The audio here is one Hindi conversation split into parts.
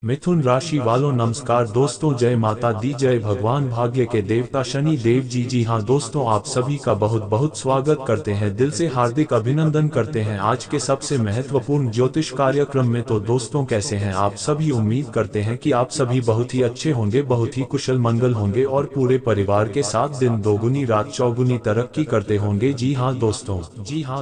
मिथुन राशि वालों नमस्कार दोस्तों, जय माता दी, जय भगवान भाग्य के देवता शनि देव जी। जी हाँ दोस्तों, आप सभी का बहुत बहुत स्वागत करते हैं, दिल से हार्दिक अभिनंदन करते हैं आज के सबसे महत्वपूर्ण ज्योतिष कार्यक्रम में। तो दोस्तों, कैसे हैं आप सभी? उम्मीद करते हैं कि आप सभी बहुत ही अच्छे होंगे, बहुत ही कुशल मंगल होंगे और पूरे परिवार के साथ दिन दोगुनी रात चौगुनी तरक्की करते होंगे। जी हाँ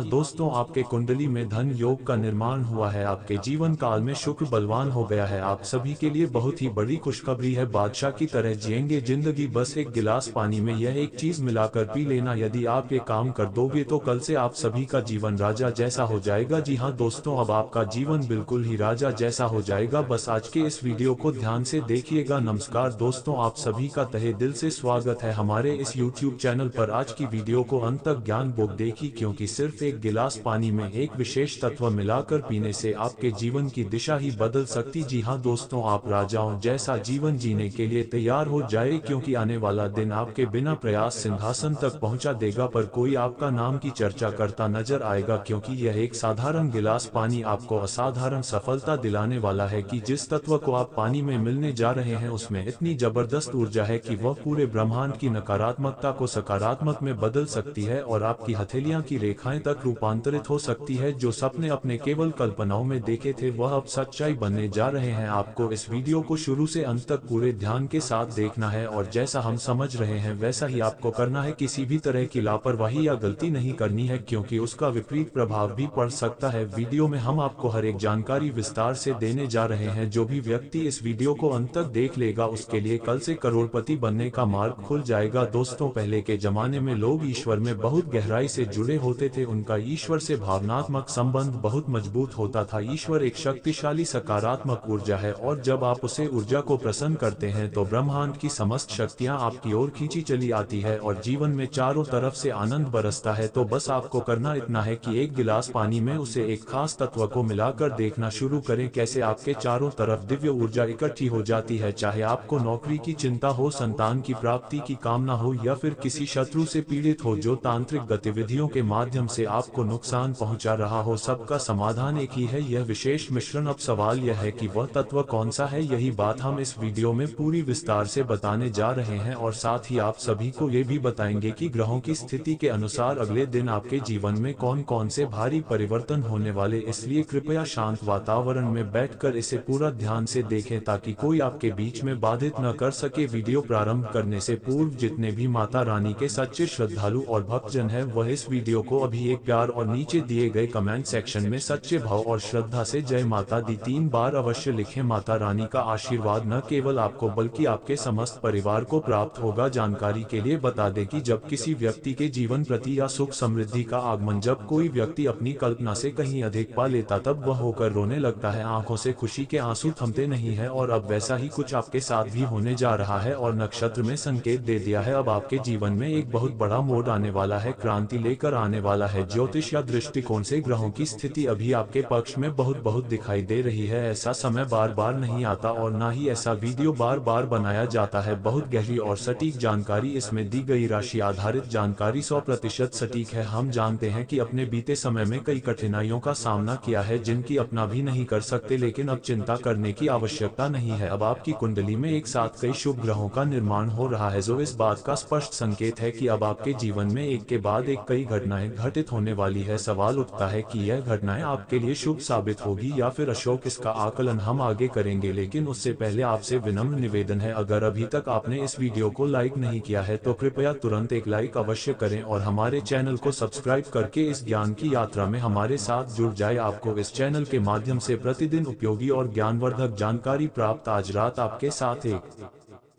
दोस्तों, आपके कुंडली में धन योग का निर्माण हुआ है, आपके जीवन काल में शुक्र बलवान हो गया है। आप सभी के लिए बहुत ही बड़ी खुशखबरी है, बादशाह की तरह जिएंगे जिंदगी, बस एक गिलास पानी में यह एक चीज मिलाकर पी लेना। यदि आप ये काम कर दोगे तो कल से आप सभी का जीवन राजा जैसा हो जाएगा। जी हाँ दोस्तों, अब आपका जीवन बिल्कुल ही राजा जैसा हो जाएगा। बस आज के इस वीडियो को ध्यान से देखिएगा। नमस्कार दोस्तों, आप सभी का तहे दिल से स्वागत है हमारे इस YouTube चैनल पर। आज की वीडियो को अंत तक ज्ञान बुक देखी, क्योंकि सिर्फ एक गिलास पानी में एक विशेष तत्व मिलाकर पीने से आपके जीवन की दिशा ही बदल सकती। जी हाँ दोस्तों, आप राजाओं जैसा जीवन जीने के लिए तैयार हो जाए, क्योंकि आने वाला दिन आपके बिना प्रयास सिंहासन तक पहुंचा देगा, पर कोई आपका नाम की चर्चा करता नजर आएगा, क्योंकि यह एक साधारण गिलास पानी आपको असाधारण सफलता दिलाने वाला है कि जिस तत्व को आप पानी में मिलने जा रहे हैं उसमें इतनी जबरदस्त ऊर्जा है कि वह पूरे ब्रह्मांड की नकारात्मकता को सकारात्मक में बदल सकती है और आपकी हथेलियां की रेखाएं तक रूपांतरित हो सकती है। जो सपने अपने केवल कल्पनाओं में देखे थे वह अब सच्चाई बनने जा रहे हैं। आपको इस वीडियो को शुरू से अंत तक पूरे ध्यान के साथ देखना है और जैसा हम समझ रहे हैं वैसा ही आपको करना है। किसी भी तरह की लापरवाही या गलती नहीं करनी है, क्योंकि उसका विपरीत प्रभाव भी पड़ सकता है। वीडियो में हम आपको हर एक जानकारी विस्तार से देने जा रहे हैं। जो भी व्यक्ति इस वीडियो को अंत तक देख लेगा उसके लिए कल से करोड़पति बनने का मार्ग खुल जाएगा। दोस्तों, पहले के जमाने में लोग ईश्वर में बहुत गहराई से जुड़े होते थे, उनका ईश्वर से भावनात्मक संबंध बहुत मजबूत होता था। ईश्वर एक शक्तिशाली सकारात्मक ऊर्जा है और जब आप उसे ऊर्जा को प्रसन्न करते हैं तो ब्रह्मांड की समस्त शक्तियां आपकी ओर खींची चली आती है और जीवन में चारों तरफ से आनंद बरसता है। तो बस आपको करना इतना है कि एक गिलास पानी में उसे एक खास तत्व को मिलाकर देखना शुरू करें, कैसे आपके चारों तरफ दिव्य ऊर्जा इकट्ठी हो जाती है। चाहे आपको नौकरी की चिंता हो, संतान की प्राप्ति की कामना हो या फिर किसी शत्रु से पीड़ित हो जो तांत्रिक गतिविधियों के माध्यम से आपको नुकसान पहुंचा रहा हो, सबका समाधान एक ही है, यह विशेष मिश्रण। अब सवाल यह है कि वह तत्व कौन सा है। यही बात हम इस वीडियो में पूरी विस्तार से बताने जा रहे हैं और साथ ही आप सभी को ये भी बताएंगे कि ग्रहों की स्थिति के अनुसार अगले दिन आपके जीवन में कौन कौन से भारी परिवर्तन होने वाले। इसलिए कृपया शांत वातावरण में बैठकर इसे पूरा ध्यान से देखें ताकि कोई आपके बीच में बाधित न कर सके। वीडियो प्रारंभ करने से पूर्व जितने भी माता रानी के सच्चे श्रद्धालु और भक्तजन हैं वह इस वीडियो को अभी एक प्यार और नीचे दिए गए कमेंट सेक्शन में सच्चे भाव और श्रद्धा से जय माता दी 3 बार अवश्य लिखें। माता रानी का आशीर्वाद न केवल आपको बल्कि आपके समस्त परिवार को प्राप्त होगा। जानकारी के लिए बता दें कि जब किसी व्यक्ति के जीवन प्रति या सुख समृद्धि का आगमन, जब कोई व्यक्ति अपनी कल्पना से कहीं अधिक पा लेता तब वह होकर रोने लगता है, आंखों से खुशी के आंसू थमते नहीं है। और अब वैसा ही कुछ आपके साथ भी होने जा रहा है और नक्षत्र में संकेत दे दिया है। अब आपके जीवन में एक बहुत बड़ा मोड़ आने वाला है, क्रांति लेकर आने वाला है। ज्योतिष या दृष्टिकोण से ग्रहों की स्थिति अभी आपके पक्ष में बहुत दिखाई दे रही है। ऐसा समय बार बार नहीं आता और ना ही ऐसा वीडियो बार बार बनाया जाता है। बहुत गहरी और सटीक जानकारी इसमें दी गई। राशि आधारित जानकारी 100% सटीक है। हम जानते हैं कि अपने बीते समय में कई कठिनाइयों का सामना किया है जिनकी अपना भी नहीं कर सकते, लेकिन अब चिंता करने की आवश्यकता नहीं है। अब आपकी कुंडली में एक साथ कई शुभ ग्रहों का निर्माण हो रहा है, जो इस बात का स्पष्ट संकेत है कि अब आपके जीवन में एक के बाद एक कई घटनाएं घटित होने वाली है। सवाल उठता है कि यह घटनाएं आपके लिए शुभ साबित होगी या फिर अशुभ, इसका आकलन हम आगे करेंगे, लेकिन उससे पहले आपसे विनम्र निवेदन है, अगर अभी तक आपने इस वीडियो को लाइक नहीं किया है तो कृपया तुरंत एक लाइक अवश्य करें और हमारे चैनल को सब्सक्राइब करके इस ज्ञान की यात्रा में हमारे साथ जुड़ जाए। आपको इस चैनल के माध्यम से प्रतिदिन उपयोगी और ज्ञानवर्धक जानकारी प्राप्त। आज रात आपके साथ एक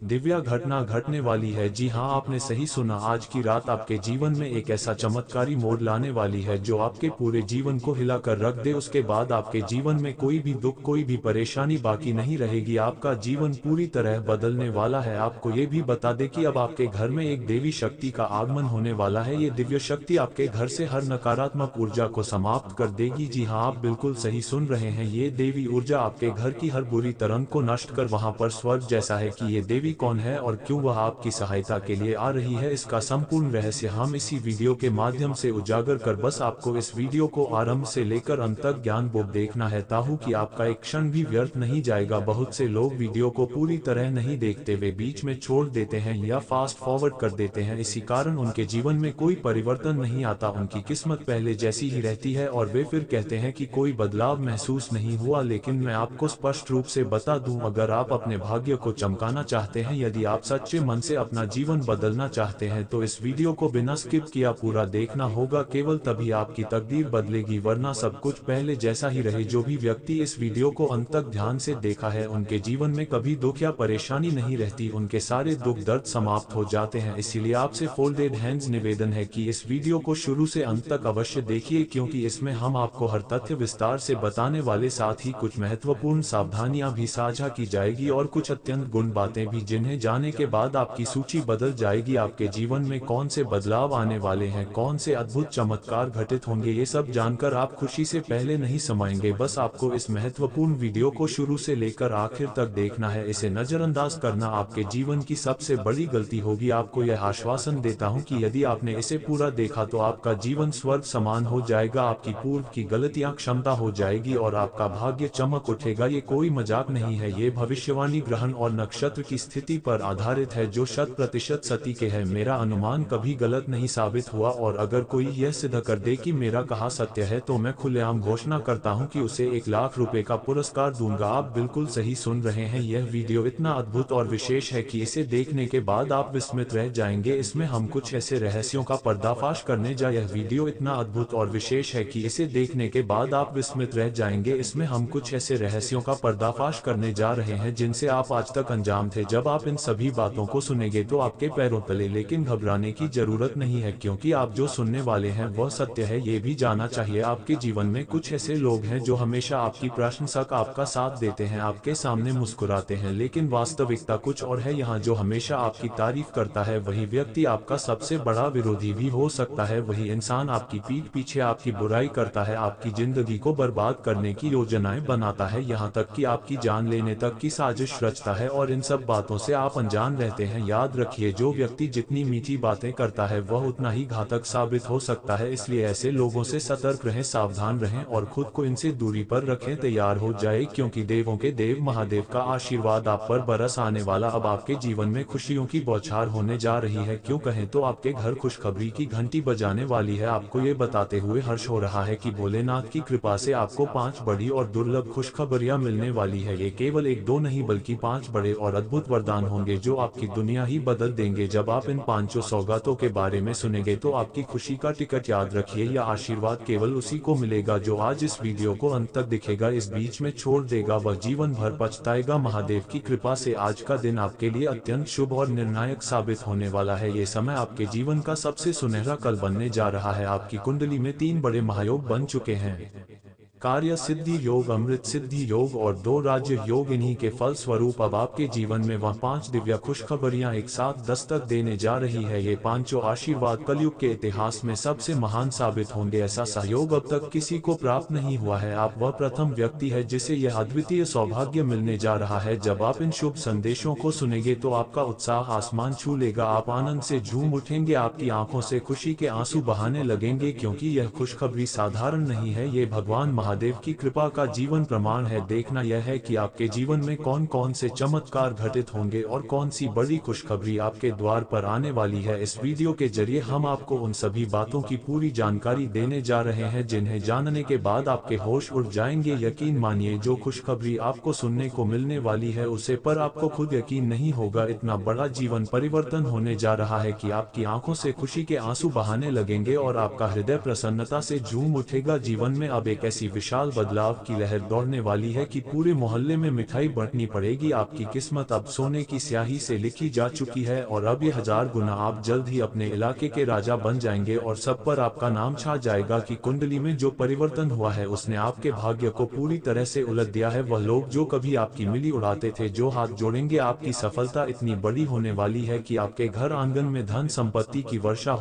दिव्य घटना घटने वाली है। जी हाँ, आपने सही सुना, आज की रात आपके जीवन में एक ऐसा चमत्कारी मोड़ लाने वाली है जो आपके पूरे जीवन को हिलाकर रख दे। उसके बाद आपके जीवन में कोई भी दुख, कोई भी परेशानी बाकी नहीं रहेगी। आपका जीवन पूरी तरह बदलने वाला है। आपको ये भी बता दें कि अब आपके घर में एक देवी शक्ति का आगमन होने वाला है। ये दिव्य शक्ति आपके घर से हर नकारात्मक ऊर्जा को समाप्त कर देगी। जी हाँ, आप बिल्कुल सही सुन रहे हैं, ये देवी ऊर्जा आपके घर की हर बुरी तरंग को नष्ट कर वहाँ पर स्वर्ग जैसा है कि ये देवी देवी कौन है और क्यों वह आपकी सहायता के लिए आ रही है, इसका संपूर्ण रहस्य हम इसी वीडियो के माध्यम से उजागर कर बस आपको इस वीडियो को आरंभ से लेकर अंत तक ज्ञानपूर्ण देखना है ताकि आपका एक क्षण भी व्यर्थ नहीं जाएगा। बहुत से लोग वीडियो को पूरी तरह नहीं देखते, वे बीच में छोड़ देते हैं या फास्ट फॉरवर्ड कर देते हैं। इसी कारण उनके जीवन में कोई परिवर्तन नहीं आता, उनकी किस्मत पहले जैसी ही रहती है और वे फिर कहते हैं कि कोई बदलाव महसूस नहीं हुआ। लेकिन मैं आपको स्पष्ट रूप से बता दूं, अगर आप अपने भाग्य को चमकाना चाहते हैं, यदि आप सच्चे मन से अपना जीवन बदलना चाहते हैं, तो इस वीडियो को बिना स्किप किया पूरा देखना होगा। केवल तभी आपकी तकदीर बदलेगी, वरना सब कुछ पहले जैसा ही रहे। जो भी व्यक्ति इस वीडियो को अंत तक ध्यान से देखा है, उनके जीवन में कभी दुख या परेशानी नहीं रहती, उनके सारे दुख दर्द समाप्त हो जाते हैं। इसीलिए आपसे फोल्डेड हैंड्स निवेदन है कि इस वीडियो को शुरू से अंत तक अवश्य देखिए, क्योंकि इसमें हम आपको हर तथ्य विस्तार से बताने वाले, साथ ही कुछ महत्वपूर्ण सावधानियां भी साझा की जाएगी और कुछ अत्यंत गुण बातें भी, जिन्हें जाने के बाद आपकी सूची बदल जाएगी। आपके जीवन में कौन से बदलाव आने वाले हैं, कौन से अद्भुत चमत्कार घटित होंगे, ये सब जानकर आप खुशी से पहले नहीं समाएंगे। बस आपको इस महत्वपूर्ण वीडियो को शुरू से लेकर आखिर तक देखना है, इसे नजरअंदाज करना आपके जीवन की सबसे बड़ी गलती होगी। आपको यह आश्वासन देता हूं कि यदि आपने इसे पूरा देखा तो आपका जीवन स्वर्ग समान हो जाएगा, आपकी पूर्व की गलतियां क्षमता हो जाएगी और आपका भाग्य चमक उठेगा। ये कोई मजाक नहीं है, ये भविष्यवाणी ग्रहण और नक्षत्र की स्थिति पर आधारित है जो 100% सटीक है। मेरा अनुमान कभी गलत नहीं साबित हुआ और अगर कोई यह सिद्ध कर दे कि मेरा कहा सत्य है, तो मैं खुलेआम घोषणा करता हूं कि उसे 1 लाख रुपए का पुरस्कार दूंगा। आप बिल्कुल सही सुन रहे हैं, यह वीडियो इतना अद्भुत और विशेष है कि इसे देखने के बाद आप विस्मित रह जाएंगे। इसमें हम कुछ ऐसे रहस्यों का पर्दाफाश करने जा यह वीडियो इतना अद्भुत और विशेष है कि इसे देखने के बाद आप विस्मित रह जाएंगे। इसमें हम कुछ ऐसे रहस्यों का पर्दाफाश करने जा रहे हैं जिनसे आप आज तक अनजान थे। जब आप इन सभी बातों को सुनेंगे तो आपके पैरों तले, लेकिन घबराने की जरूरत नहीं है, क्योंकि आप जो सुनने वाले हैं वह सत्य है। ये भी जाना चाहिए, आपके जीवन में कुछ ऐसे लोग हैं जो हमेशा आपकी प्रशंसा का आपका साथ देते हैं, आपके सामने मुस्कुराते हैं, लेकिन वास्तविकता कुछ और है। यहाँ जो हमेशा आपकी तारीफ करता है वही व्यक्ति आपका सबसे बड़ा विरोधी भी हो सकता है। वही इंसान आपकी पीठ पीछे आपकी बुराई करता है, आपकी जिंदगी को बर्बाद करने की योजनाएं बनाता है, यहाँ तक कि आपकी जान लेने तक की साजिश रचता है, और इन सब बातों से आप अनजान रहते हैं। याद रखिए, जो व्यक्ति जितनी मीठी बातें करता है वह उतना ही घातक साबित हो सकता है। इसलिए ऐसे लोगों से सतर्क रहें, सावधान रहें और खुद को इनसे दूरी पर रखें। तैयार हो जाए, क्योंकि देवों के देव महादेव का आशीर्वाद आप पर बरस आने वाला। अब आपके जीवन में खुशियों की बौछार होने जा रही है, क्यों कहें तो आपके घर खुशखबरी की घंटी बजाने वाली है। आपको ये बताते हुए हर्ष हो रहा है कि भोलेनाथ की कृपा से आपको 5 बड़ी और दुर्लभ खुशखबरियां मिलने वाली है। ये केवल 1-2 नहीं बल्कि 5 बड़े और अद्भुत वरदान होंगे जो आपकी दुनिया ही बदल देंगे। जब आप इन 5 सौगातों के बारे में सुनेंगे तो आपकी खुशी का टिकट, याद रखिए, यह आशीर्वाद केवल उसी को मिलेगा जो आज इस वीडियो को अंत तक दिखेगा। इस बीच में छोड़ देगा वह जीवन भर पछताएगा। महादेव की कृपा से आज का दिन आपके लिए अत्यंत शुभ और निर्णायक साबित होने वाला है। ये समय आपके जीवन का सबसे सुनहरा कल बनने जा रहा है। आपकी कुंडली में 3 बड़े महायोग बन चुके हैं, कार्य सिद्धि योग, अमृत सिद्धि योग और 2 राज्य योग। इन्हीं के फल स्वरूप अब आपके जीवन में वह 5 दिव्य खुशखबरियां एक साथ दस्तक देने जा रही है। ये 5 आशीर्वाद कलयुग के इतिहास में सबसे महान साबित होंगे। ऐसा सहयोग अब तक किसी को प्राप्त नहीं हुआ है। आप वह प्रथम व्यक्ति है जिसे यह अद्वितीय सौभाग्य मिलने जा रहा है। जब आप इन शुभ संदेशों को सुनेंगे तो आपका उत्साह आसमान छू लेगा, आप आनंद से झूम उठेंगे, आपकी आंखों से खुशी के आंसू बहाने लगेंगे, क्योंकि यह खुशखबरी साधारण नहीं है, ये भगवान महादेव की कृपा का जीवन प्रमाण है। देखना यह है कि आपके जीवन में कौन कौन से चमत्कार घटित होंगे और कौन सी बड़ी खुशखबरी आपके द्वार पर आने वाली है। इस वीडियो के जरिए हम आपको उन सभी बातों की पूरी जानकारी देने जा रहे हैं जिन्हें जानने के बाद आपके होश उड़ जाएंगे। यकीन मानिए, जो खुशखबरी आपको सुनने को मिलने वाली है उसे पर आपको खुद यकीन नहीं होगा। इतना बड़ा जीवन परिवर्तन होने जा रहा है कि आपकी आंखों से खुशी के आंसू बहाने लगेंगे और आपका हृदय प्रसन्नता से झूम उठेगा। जीवन में अब एक ऐसी विशाल बदलाव की लहर दौड़ने वाली है कि पूरे मोहल्ले में मिठाई बंटनी पड़ेगी। आपकी किस्मत अब सोने की स्याही से लिखी जा चुकी है और अब ये 1000 गुना आप जल्द ही अपने इलाके के राजा बन जाएंगे और सब पर आपका नाम छा जाएगा कि कुंडली में जो परिवर्तन हुआ है उसने आपके भाग्य को पूरी तरह से उलट दिया है। वह लोग जो कभी आपकी मिली उड़ाते थे, जो हाथ जोड़ेंगे, आपकी सफलता इतनी बड़ी होने वाली है कि आपके घर आंगन में धन संपत्ति की वर्षा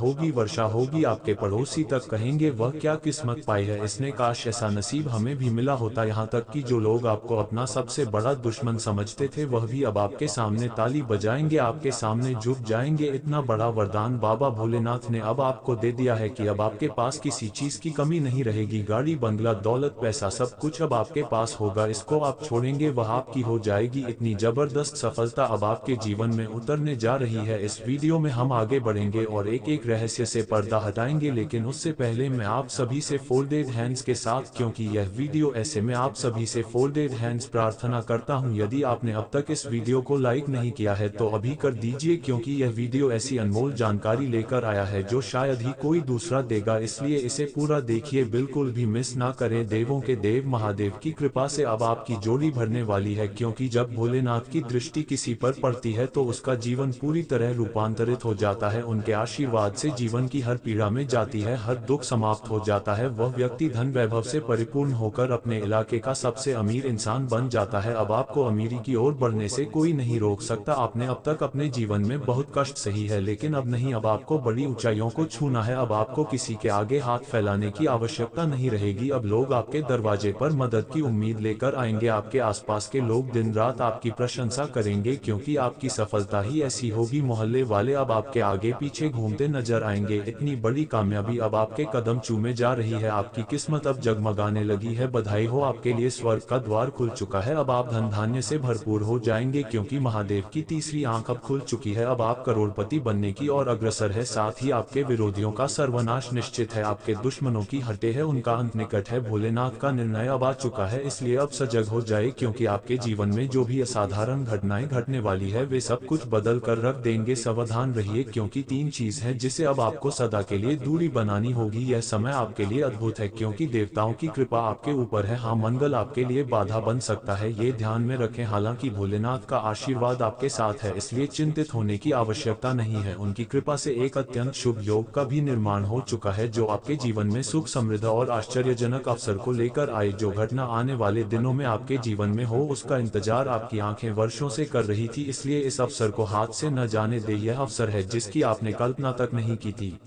होगी। आपके पड़ोसी तक कहेंगे, वह क्या किस्मत पाई है, इसने काश ऐसा नसीब हमें भी मिला होता। यहाँ तक कि जो लोग आपको अपना सबसे बड़ा दुश्मन समझते थे वह भी अब आपके सामने ताली बजाएंगे, आपके सामने झुक जाएंगे। इतना बड़ा वरदान बाबा भोलेनाथ ने अब आपको दे दिया है कि अब आपके पास किसी चीज की कमी नहीं रहेगी। गाड़ी, बंगला, दौलत, पैसा, सब कुछ अब आपके पास होगा। इसको आप छोड़ेंगे वह आपकी हो जाएगी। इतनी जबरदस्त सफलता अब आपके जीवन में उतरने जा रही है। इस वीडियो में हम आगे बढ़ेंगे और एक एक रहस्य से पर्दा हटाएंगे, लेकिन उससे पहले मैं आप सभी से फोल्डेड हैंड्स के साथ, क्योंकि यह वीडियो ऐसे में आप सभी से फोल्डेड हैंड्स प्रार्थना करता हूं, यदि आपने अब तक इस वीडियो को लाइक नहीं किया है तो अभी कर दीजिए, क्योंकि यह वीडियो ऐसी अनमोल जानकारी लेकर आया है जो शायद ही कोई दूसरा देगा। इसलिए इसे पूरा देखिए, बिल्कुल भी मिस ना करें। देवों के देव महादेव की कृपा से अब आपकी जोड़ी भरने वाली है, क्योंकि जब भोलेनाथ की दृष्टि किसी पर पड़ती है तो उसका जीवन पूरी तरह रूपांतरित हो जाता है। उनके आशीर्वाद से जीवन की हर पीड़ा में जाती है, हर दुख समाप्त हो जाता है। वह व्यक्ति धन वैभव से परिपूर्ण होकर अपने इलाके का सबसे अमीर इंसान बन जाता है। अब आपको अमीरी की ओर बढ़ने से कोई नहीं रोक सकता। आपने अब तक अपने जीवन में बहुत कष्ट सही है, लेकिन अब नहीं, अब आपको बड़ी ऊंचाइयों को छूना है। अब आपको किसी के आगे हाथ फैलाने की आवश्यकता नहीं रहेगी। अब लोग आपके दरवाजे पर मदद की उम्मीद लेकर आएंगे। आपके आसपास के लोग दिन रात आपकी प्रशंसा करेंगे, क्योंकि आपकी सफलता ही ऐसी होगी। मोहल्ले वाले अब आपके आगे पीछे घूमते नजर आएंगे। इतनी बड़ी कामयाबी अब आपके कदम चूमे जा रही है। आपकी किस्मत अब जगमगाने लगी है। बधाई हो, आपके लिए स्वर्ग का द्वार खुल चुका है। अब आप धन धान्य से भरपूर हो जाएंगे, क्योंकि महादेव की तीसरी आंख अब खुल चुकी है। अब आप करोड़पति बनने की ओर अग्रसर है। साथ ही आपके विरोधियों का सर्वनाश निश्चित है। आपके दुश्मनों की हटे है, उनका अंत निकट है। भोलेनाथ का निर्णय अब आ चुका है, इसलिए अब सजग हो जाए, क्योंकि आपके जीवन में जो भी असाधारण घटनाएं घटने वाली है वे सब कुछ बदल कर रख देंगे। सावधान रहिए, क्योंकि तीन चीज है जिसे अब आपको सदा के लिए दूरी बनानी होगी। यह समय आपके लिए अद्भुत है, क्योंकि देवताओं की कृपा आपके ऊपर है। हाँ, मंगल आपके लिए बाधा बन सकता है, ये ध्यान में रखें। हालांकि भोलेनाथ का आशीर्वाद आपके साथ है, इसलिए चिंतित होने की आवश्यकता नहीं है। उनकी कृपा से एक अत्यंत शुभ योग का भी निर्माण हो चुका है, जो आपके जीवन में सुख, समृद्ध और आश्चर्यजनक अवसर को लेकर आए। जो घटना आने वाले दिनों में आपके जीवन में हो, उसका इंतजार आपकी आंखें वर्षों से कर रही थी, इसलिए इस अवसर को हाथ से न जाने दे। यह अवसर है जिसकी आपने कल्पना तक नहीं की थी।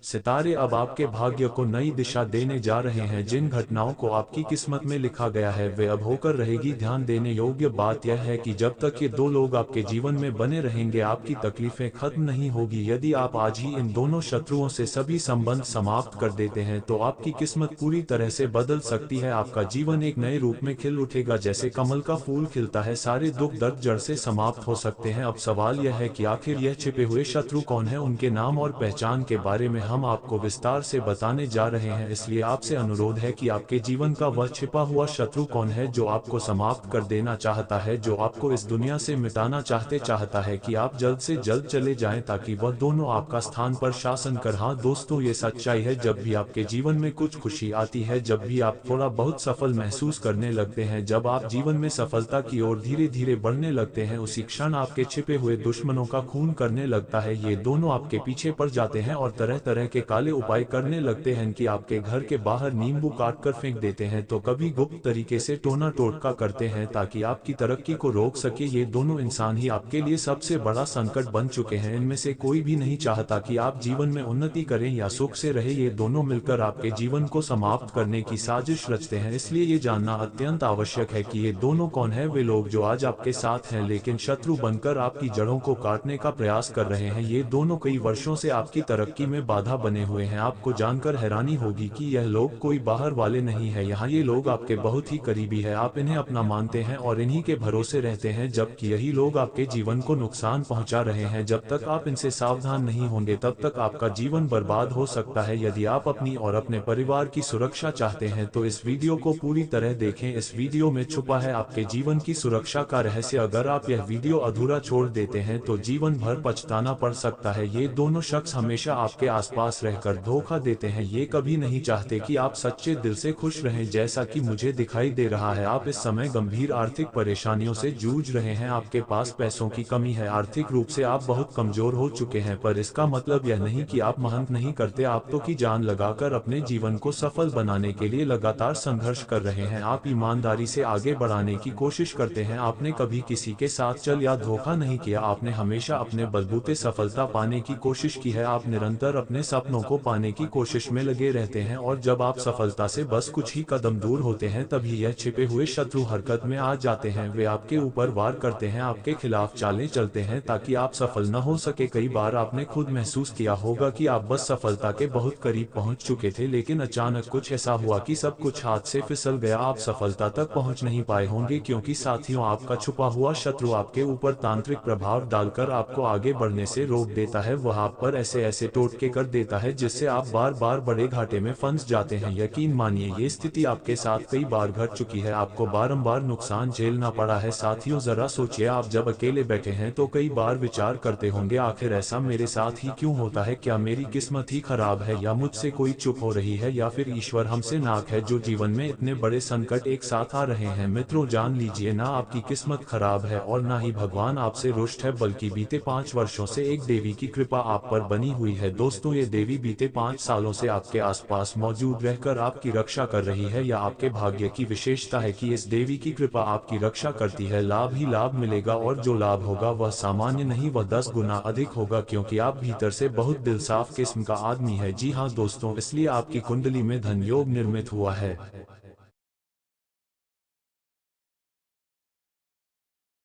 सितारे अब आपके भाग्य को नई दिशा देने जा रहे हैं। जिन घटनाओं को आपकी किस्मत में लिखा गया है वे अब होकर रहेगी। ध्यान देने योग्य बात यह है कि जब तक ये दो लोग आपके जीवन में बने रहेंगे, आपकी तकलीफें खत्म नहीं होगी। यदि आप आज ही इन दोनों शत्रुओं से सभी संबंध समाप्त कर देते हैं तो आपकी किस्मत पूरी तरह से बदल सकती है। आपका जीवन एक नए रूप में खिल उठेगा, जैसे कमल का फूल खिलता है। सारे दुख दर्द जड़ से समाप्त हो सकते हैं। अब सवाल यह है कि आखिर यह छिपे हुए शत्रु कौन है। उनके नाम और पहचान के बारे में हम आपको विस्तार से बताने जा रहे हैं, इसलिए आपसे अनुरोध है कि आपके जीवन का वह छिपा हुआ शत्रु कौन है जो आपको समाप्त कर देना चाहता है, जो आपको इस दुनिया से मिटाना चाहता है कि आप जल्द से जल्द चले जाएं, ताकि वह दोनों आपका स्थान पर शासन कर। हाँ दोस्तों, ये सच्चाई है। जब भी आपके जीवन में कुछ खुशी आती है, जब भी आप थोड़ा बहुत सफल महसूस करने लगते हैं, जब आप जीवन में सफलता की ओर धीरे धीरे बढ़ने लगते हैं, उसी क्षण आपके छिपे हुए दुश्मनों का खून करने लगता है। ये दोनों आपके पीछे पड़ जाते हैं और तरह तरह के काले उपाय करने लगते हैं कि आपके घर के बाहर नींबू काट कर फेंक देते हैं, तो कभी गुप्त तरीके से टोना टोटका करते हैं ताकि आपकी तरक्की को रोक सके। ये दोनों इंसान ही आपके लिए सबसे बड़ा संकट बन चुके हैं। इनमें से कोई भी नहीं चाहता कि आप जीवन में उन्नति करें या सुख से रहे। ये दोनों मिलकर आपके जीवन को समाप्त करने की साजिश रचते हैं। इसलिए ये जानना अत्यंत आवश्यक है कि ये दोनों कौन है। वे लोग जो आज आपके साथ हैं लेकिन शत्रु बनकर आपकी जड़ों को काटने का प्रयास कर रहे हैं। ये दोनों कई वर्षों से आपकी तरक्की में बाधा बने हुए हैं। आपको जानकर हैरानी होगी कि यह लोग कोई बाहर वाले नहीं है। यहाँ ये लोग आपके बहुत ही करीबी है। आप इन्हें अपना मानते हैं और इन्हीं के भरोसे रहते हैं, जबकि यही लोग आपके जीवन को नुकसान पहुंचा रहे हैं। जब तक आप इनसे सावधान नहीं होंगे तब तक आपका जीवन बर्बाद हो सकता है। यदि आप अपनी और अपने परिवार की सुरक्षा चाहते हैं तो इस वीडियो को पूरी तरह देखें। इस वीडियो में छुपा है आपके जीवन की सुरक्षा का रहस्य। अगर आप यह वीडियो अधूरा छोड़ देते हैं तो जीवन भर पछताना पड़ सकता है। ये दोनों शख्स हमेशा आपके आसपास रहकर धोखा देते हैं। ये कभी नहीं चाहते कि आप सच्चे दिल से खुश रहें। जैसा कि मुझे दिखाई दे रहा है, आप इस समय गंभीर आर्थिक परेशानियों से जूझ रहे हैं। आपके पास पैसों की कमी है। आर्थिक रूप से आप बहुत कमजोर हो चुके हैं, पर इसका मतलब यह नहीं कि आप मेहनत नहीं करते। आप तो की जान लगाकर अपने जीवन को सफल बनाने के लिए लगातार संघर्ष कर रहे हैं। आप ईमानदारी से आगे बढ़ाने की कोशिश करते हैं। आपने कभी किसी के साथ छल या धोखा नहीं किया। आपने हमेशा अपने बलबूते सफलता पाने की कोशिश की है। आप निरंतर अपने सपनों को पाने की कोशिश में लगे रहते हैं और जब आप सफलता से बस कुछ ही कदम दूर होते हैं तभी यह छिपे हुए शत्रु हरकत में आ जाते हैं। वे आपके ऊपर वार करते हैं, आपके खिलाफ चालें चलते हैं ताकि आप सफल न हो सके। कई बार आपने खुद महसूस किया होगा कि आप बस सफलता के बहुत करीब पहुंच चुके थे, लेकिन अचानक कुछ ऐसा हुआ कि सब कुछ हाथ से फिसल गया। आप सफलता तक पहुंच नहीं पाए होंगे क्योंकि साथियों, आपका छुपा हुआ शत्रु आपके ऊपर तांत्रिक प्रभाव डालकर आपको आगे बढ़ने से रोक देता है। वह आप पर ऐसे ऐसे टोटके कर देता है जिससे आप बार बार बड़े घाटे में फंस जाते हैं। यकीन मानिए, ये स्थिति आपके साथ कई बार घट चुकी है, आपको बारंबार नुकसान झेलना पड़ा है। साथियों, जरा सोचिए, आप जब अकेले बैठे हैं तो कई बार विचार करते होंगे, आखिर ऐसा मेरे साथ ही क्यों होता है? क्या मेरी किस्मत ही खराब है, या मुझसे कोई चुप हो रही है, या फिर ईश्वर हमसे नाक है जो जीवन में इतने बड़े संकट एक साथ आ रहे हैं? मित्रों, जान लीजिए, ना आपकी किस्मत खराब है और ना ही भगवान आपसे रुष्ट है, बल्कि बीते 5 वर्षों से एक देवी की कृपा आप पर बनी हुई है। दोस्तों, ये देवी बीते 5 सालों से आपके आसपास मौजूद रहकर आपकी रक्षा कर रही है। या आपके भाग्य की विशेषता है कि इस देवी की कृपा आपकी रक्षा करती है। लाभ ही लाभ मिलेगा और जो लाभ होगा वह सामान्य नहीं, वह 10 गुना अधिक होगा, क्योंकि आप भीतर से बहुत दिलसाफ किस्म का आदमी है। जी हाँ दोस्तों, इसलिए आपकी कुंडली में धन योग निर्मित हुआ है।